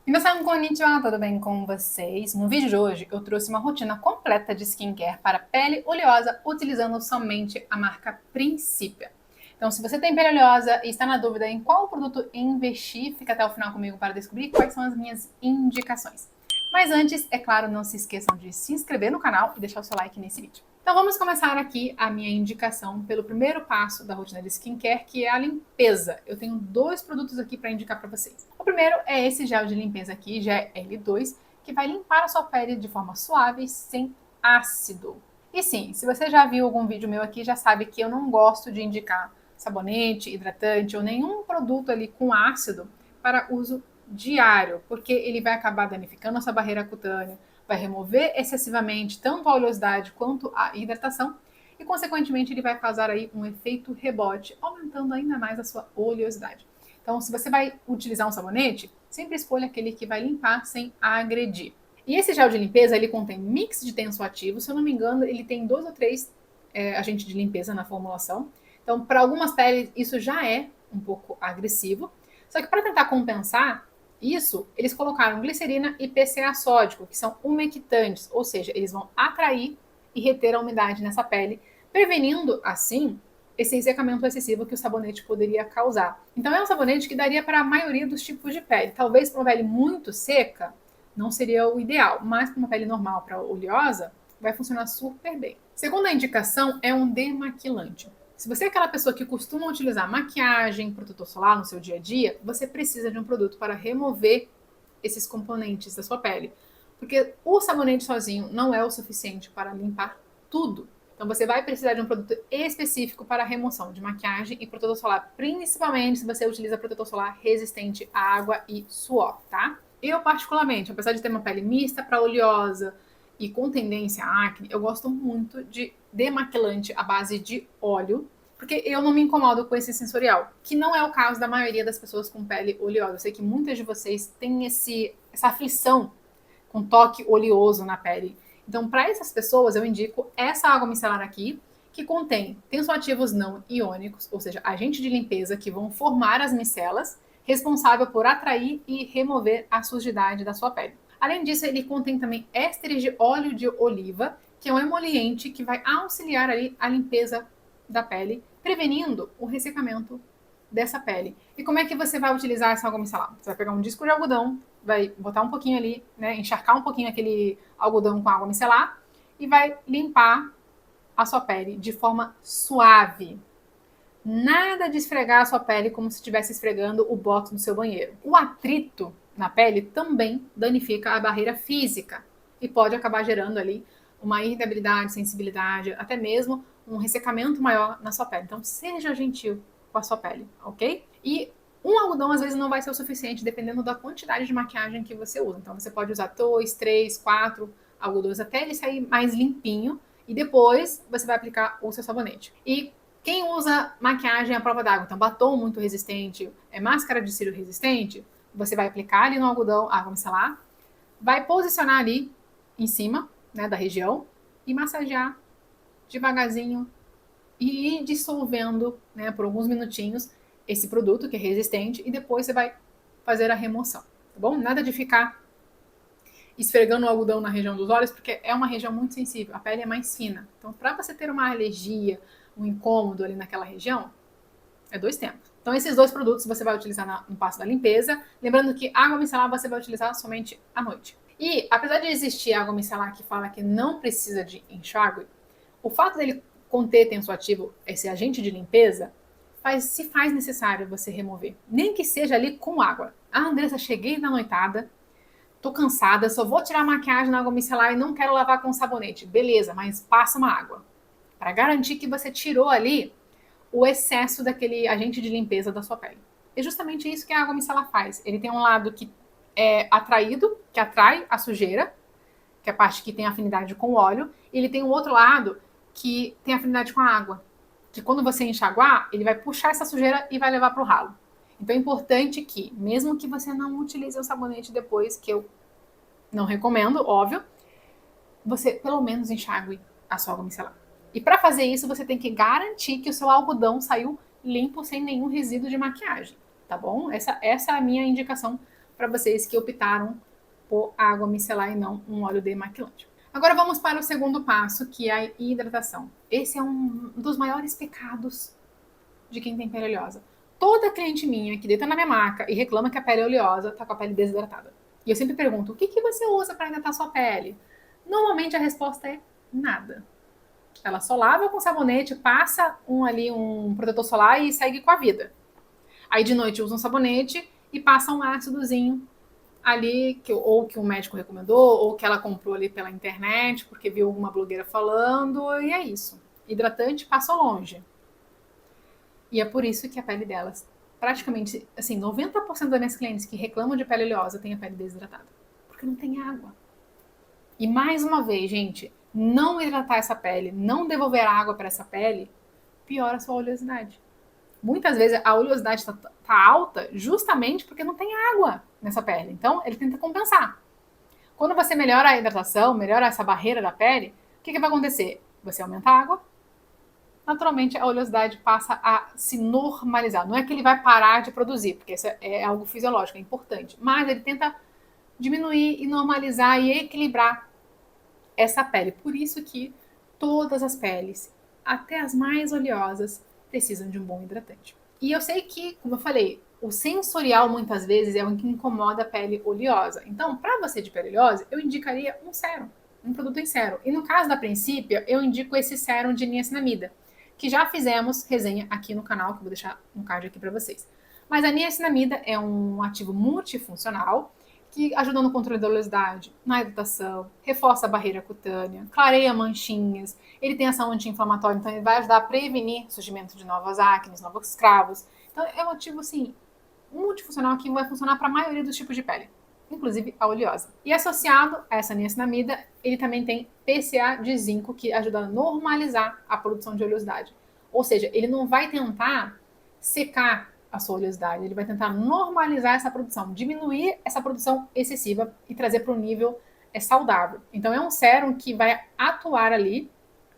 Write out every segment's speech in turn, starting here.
Minasan konnichiwa, tudo bem com vocês? No vídeo de hoje eu trouxe uma rotina completa de skincare para pele oleosa utilizando somente a marca Principia. Então, se você tem pele oleosa e está na dúvida em qual produto investir, fica até o final comigo para descobrir quais são as minhas indicações. Mas antes, é claro, não se esqueçam de se inscrever no canal e deixar o seu like nesse vídeo. Então vamos começar aqui a minha indicação pelo primeiro passo da rotina de skincare, que é a limpeza. Eu tenho dois produtos aqui para indicar para vocês. O primeiro é esse gel de limpeza aqui, GL2, que vai limpar a sua pele de forma suave, sem ácido. E sim, se você já viu algum vídeo meu aqui, já sabe que eu não gosto de indicar sabonete, hidratante ou nenhum produto ali com ácido para uso diário, porque ele vai acabar danificando a sua barreira cutânea, vai remover excessivamente tanto a oleosidade quanto a hidratação e, consequentemente, ele vai causar aí um efeito rebote, aumentando ainda mais a sua oleosidade. Então, se você vai utilizar um sabonete, sempre escolha aquele que vai limpar sem agredir. E esse gel de limpeza, ele contém mix de tensoativo, se eu não me engano, ele tem 2 ou 3 agentes de limpeza na formulação. Então, para algumas peles, isso já é um pouco agressivo. Só que para tentar compensar isso, eles colocaram glicerina e PCA sódico, que são umectantes, ou seja, eles vão atrair e reter a umidade nessa pele, prevenindo, assim, esse ressecamento excessivo que o sabonete poderia causar. Então é um sabonete que daria para a maioria dos tipos de pele. Talvez para uma pele muito seca, não seria o ideal, mas para uma pele normal, para oleosa, vai funcionar super bem. Segunda indicação é um demaquilante. Se você é aquela pessoa que costuma utilizar maquiagem, protetor solar no seu dia a dia, você precisa de um produto para remover esses componentes da sua pele. Porque o sabonete sozinho não é o suficiente para limpar tudo. Então você vai precisar de um produto específico para a remoção de maquiagem e protetor solar, principalmente se você utiliza protetor solar resistente à água e suor, tá? Eu, particularmente, apesar de ter uma pele mista para oleosa e com tendência à acne, eu gosto muito de demaquilante à base de óleo, porque eu não me incomodo com esse sensorial, que não é o caso da maioria das pessoas com pele oleosa. Eu sei que muitas de vocês têm essa aflição com toque oleoso na pele. Então, para essas pessoas, eu indico essa água micelar aqui, que contém tensoativos não iônicos, ou seja, agentes de limpeza que vão formar as micelas, responsável por atrair e remover a sujidade da sua pele. Além disso, ele contém também ésteres de óleo de oliva, que é um emoliente que vai auxiliar ali a limpeza da pele, prevenindo o ressecamento dessa pele. E como é que você vai utilizar essa água micelar? Você vai pegar um disco de algodão, vai botar um pouquinho ali, né, encharcar um pouquinho aquele algodão com água micelar e vai limpar a sua pele de forma suave. Nada de esfregar a sua pele como se estivesse esfregando o box do seu banheiro. O atrito na pele também danifica a barreira física e pode acabar gerando ali uma irritabilidade, sensibilidade, até mesmo um ressecamento maior na sua pele. Então, seja gentil com a sua pele, ok? E um algodão às vezes não vai ser o suficiente, dependendo da quantidade de maquiagem que você usa. Então, você pode usar 2, 3, 4 algodões até ele sair mais limpinho e depois você vai aplicar o seu sabonete. E quem usa maquiagem à prova d'água, então batom muito resistente, máscara de cílio resistente, você vai aplicar ali no algodão, água micelar, vai posicionar ali em cima, né, da região e massagear devagarzinho e ir dissolvendo, né, por alguns minutinhos esse produto que é resistente e depois você vai fazer a remoção, tá bom? Nada de ficar esfregando o algodão na região dos olhos, porque é uma região muito sensível, a pele é mais fina. Então, para você ter uma alergia, um incômodo ali naquela região, é 2 tempos. Então, esses 2 produtos você vai utilizar no passo da limpeza. Lembrando que água micelar você vai utilizar somente à noite. E, apesar de existir água micelar que fala que não precisa de enxágue, o fato dele conter tensoativo, esse agente de limpeza, se faz necessário você remover. Nem que seja ali com água. Ah, Andressa, cheguei na noitada, tô cansada, só vou tirar a maquiagem na água micelar e não quero lavar com sabonete. Beleza, mas passa uma água. Para garantir que você tirou ali o excesso daquele agente de limpeza da sua pele. É justamente isso que a água micelar faz. Ele tem um lado que é atraído, que atrai a sujeira, que é a parte que tem afinidade com o óleo, e ele tem um outro lado que tem afinidade com a água, que quando você enxaguar, ele vai puxar essa sujeira e vai levar para o ralo. Então é importante que, mesmo que você não utilize o sabonete depois, que eu não recomendo, óbvio, você pelo menos enxague a sua água micelar. E para fazer isso, você tem que garantir que o seu algodão saiu limpo, sem nenhum resíduo de maquiagem, tá bom? Essa é a minha indicação para vocês que optaram por água micelar e não um óleo demaquilante. Agora vamos para o segundo passo, que é a hidratação. Esse é um dos maiores pecados de quem tem pele oleosa. Toda cliente minha que deita na minha maca e reclama que a pele é oleosa está com a pele desidratada. E eu sempre pergunto, o que você usa para hidratar sua pele? Normalmente a resposta é nada. Ela só lava com sabonete, passa um protetor solar e segue com a vida. Aí de noite usa um sabonete e passa um ácidozinho ali, ou que o médico recomendou, ou que ela comprou ali pela internet, porque viu alguma blogueira falando, e é isso. Hidratante passou longe. E é por isso que a pele delas, praticamente, assim, 90% das minhas clientes que reclamam de pele oleosa têm a pele desidratada. Porque não tem água. E mais uma vez, gente, não hidratar essa pele, não devolver água para essa pele, piora a sua oleosidade. Muitas vezes a oleosidade tá alta justamente porque não tem água nessa pele. Então, ele tenta compensar. Quando você melhora a hidratação, melhora essa barreira da pele, o que vai acontecer? Você aumenta a água, naturalmente a oleosidade passa a se normalizar. Não é que ele vai parar de produzir, porque isso é algo fisiológico, é importante. Mas ele tenta diminuir e normalizar e equilibrar essa pele. Por isso que todas as peles, até as mais oleosas, precisam de um bom hidratante. E eu sei que, como eu falei, o sensorial muitas vezes é o que incomoda a pele oleosa. Então, para você de pele oleosa, eu indicaria um sérum, um produto em sérum. E no caso da Princípia, eu indico esse sérum de niacinamida, que já fizemos resenha aqui no canal, que eu vou deixar um card aqui para vocês. Mas a niacinamida é um ativo multifuncional que ajuda no controle da oleosidade, na hidratação, reforça a barreira cutânea, clareia manchinhas, ele tem ação anti-inflamatória, então ele vai ajudar a prevenir o surgimento de novas acnes, novos cravos. Então é um ativo, assim, multifuncional que vai funcionar para a maioria dos tipos de pele, inclusive a oleosa. E associado a essa niacinamida, ele também tem PCA de zinco, que ajuda a normalizar a produção de oleosidade. Ou seja, ele não vai tentar secar a sua oleosidade, ele vai tentar normalizar essa produção, diminuir essa produção excessiva e trazer para um nível saudável. Então é um sérum que vai atuar ali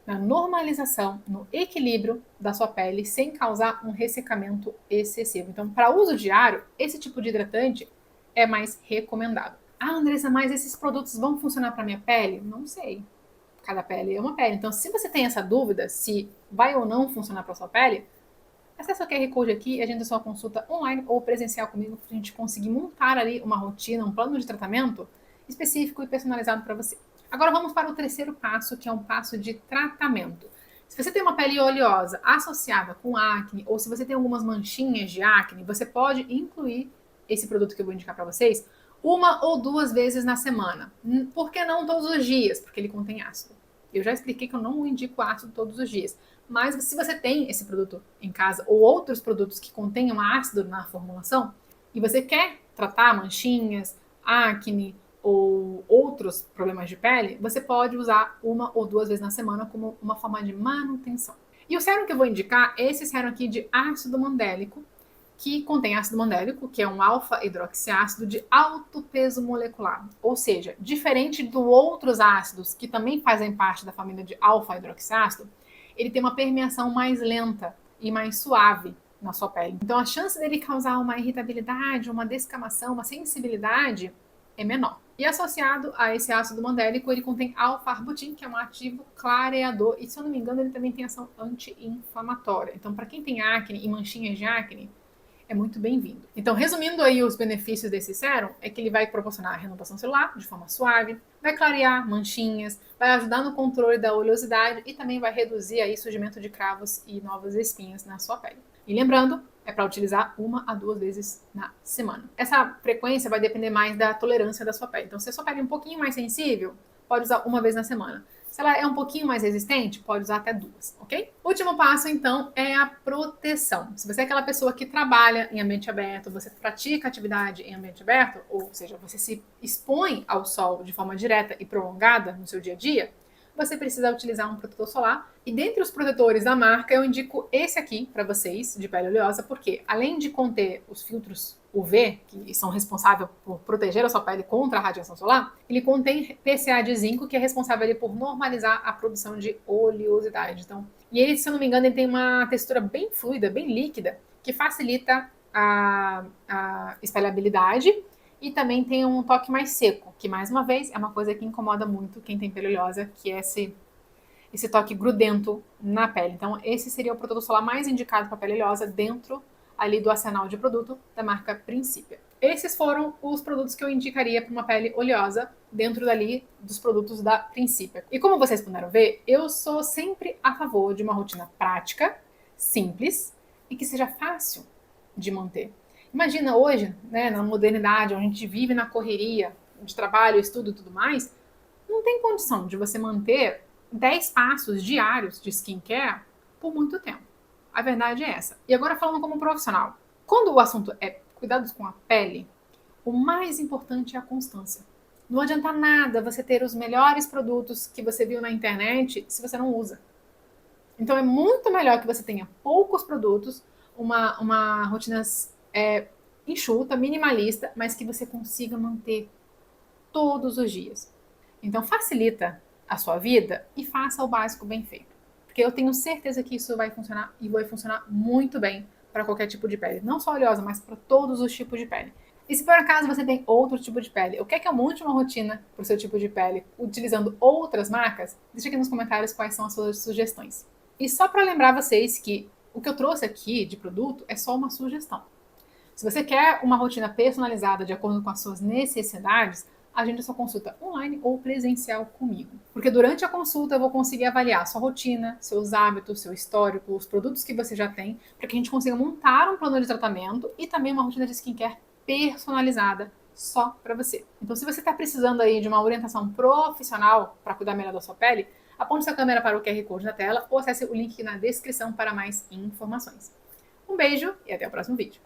na normalização, no equilíbrio da sua pele, sem causar um ressecamento excessivo. Então, para uso diário, esse tipo de hidratante é mais recomendado. Ah, Andressa, mas esses produtos vão funcionar para minha pele? Não sei. Cada pele é uma pele. Então, se você tem essa dúvida se vai ou não funcionar para sua pele, acesse o QR Code aqui e agenda sua consulta online ou presencial comigo para a gente conseguir montar ali uma rotina, um plano de tratamento específico e personalizado para você. Agora vamos para o terceiro passo, que é um passo de tratamento. Se você tem uma pele oleosa associada com acne ou se você tem algumas manchinhas de acne, você pode incluir esse produto que eu vou indicar para vocês 1 ou 2 vezes na semana. Por que não todos os dias? Porque ele contém ácido. Eu já expliquei que eu não indico ácido todos os dias. Mas se você tem esse produto em casa ou outros produtos que contenham ácido na formulação e você quer tratar manchinhas, acne ou outros problemas de pele, você pode usar 1 ou 2 vezes na semana como uma forma de manutenção. E o sérum que eu vou indicar é esse sérum aqui de ácido mandélico, que contém ácido mandélico, que é um alfa-hidroxiácido de alto peso molecular. Ou seja, diferente dos outros ácidos que também fazem parte da família de alfa-hidroxiácido, ele tem uma permeação mais lenta e mais suave na sua pele. Então a chance dele causar uma irritabilidade, uma descamação, uma sensibilidade é menor. E associado a esse ácido mandélico, ele contém alfa-arbutin, que é um ativo clareador. E se eu não me engano, ele também tem ação anti-inflamatória. Então, para quem tem acne e manchinhas de acne, é muito bem-vindo. Então, resumindo aí os benefícios desse sérum, é que ele vai proporcionar renovação celular de forma suave, vai clarear manchinhas, vai ajudar no controle da oleosidade e também vai reduzir aí o surgimento de cravos e novas espinhas na sua pele. E lembrando, é para utilizar 1 a 2 vezes na semana. Essa frequência vai depender mais da tolerância da sua pele. Então, se a sua pele é um pouquinho mais sensível, pode usar 1 vez na semana. Se ela é um pouquinho mais resistente, pode usar até 2, ok? Último passo, então, é a proteção. Se você é aquela pessoa que trabalha em ambiente aberto, você pratica atividade em ambiente aberto, ou seja, você se expõe ao sol de forma direta e prolongada no seu dia a dia, você precisa utilizar um protetor solar. E dentre os protetores da marca, eu indico esse aqui para vocês, de pele oleosa, porque além de conter os filtros UV, que são responsáveis por proteger a sua pele contra a radiação solar, ele contém PCA de zinco, que é responsável por normalizar a produção de oleosidade. Então, e ele, se eu não me engano, ele tem uma textura bem fluida, bem líquida, que facilita a espalhabilidade e também tem um toque mais seco, que mais uma vez é uma coisa que incomoda muito quem tem pele oleosa, que é esse toque grudento na pele. Então, esse seria o protetor solar mais indicado para pele oleosa dentro ali do arsenal de produto da marca Principia. Esses foram os produtos que eu indicaria para uma pele oleosa dentro dali dos produtos da Principia. E como vocês puderam ver, eu sou sempre a favor de uma rotina prática, simples e que seja fácil de manter. Imagina hoje, né, na modernidade, onde a gente vive na correria de trabalho, estudo e tudo mais, não tem condição de você manter 10 passos diários de skincare por muito tempo. A verdade é essa. E agora falando como profissional, quando o assunto é cuidados com a pele, o mais importante é a constância. Não adianta nada você ter os melhores produtos que você viu na internet se você não usa. Então é muito melhor que você tenha poucos produtos, uma rotina enxuta, minimalista, mas que você consiga manter todos os dias. Então facilita a sua vida e faça o básico bem feito. Porque eu tenho certeza que isso vai funcionar e vai funcionar muito bem para qualquer tipo de pele. Não só oleosa, mas para todos os tipos de pele. E se por acaso você tem outro tipo de pele, ou quer que eu monte uma rotina para o seu tipo de pele utilizando outras marcas, deixa aqui nos comentários quais são as suas sugestões. E só para lembrar vocês que o que eu trouxe aqui de produto é só uma sugestão. Se você quer uma rotina personalizada de acordo com as suas necessidades, agende a sua consulta online ou presencial comigo. Porque durante a consulta eu vou conseguir avaliar sua rotina, seus hábitos, seu histórico, os produtos que você já tem, para que a gente consiga montar um plano de tratamento e também uma rotina de skincare personalizada só para você. Então, se você está precisando aí de uma orientação profissional para cuidar melhor da sua pele, aponte sua câmera para o QR Code na tela ou acesse o link na descrição para mais informações. Um beijo e até o próximo vídeo.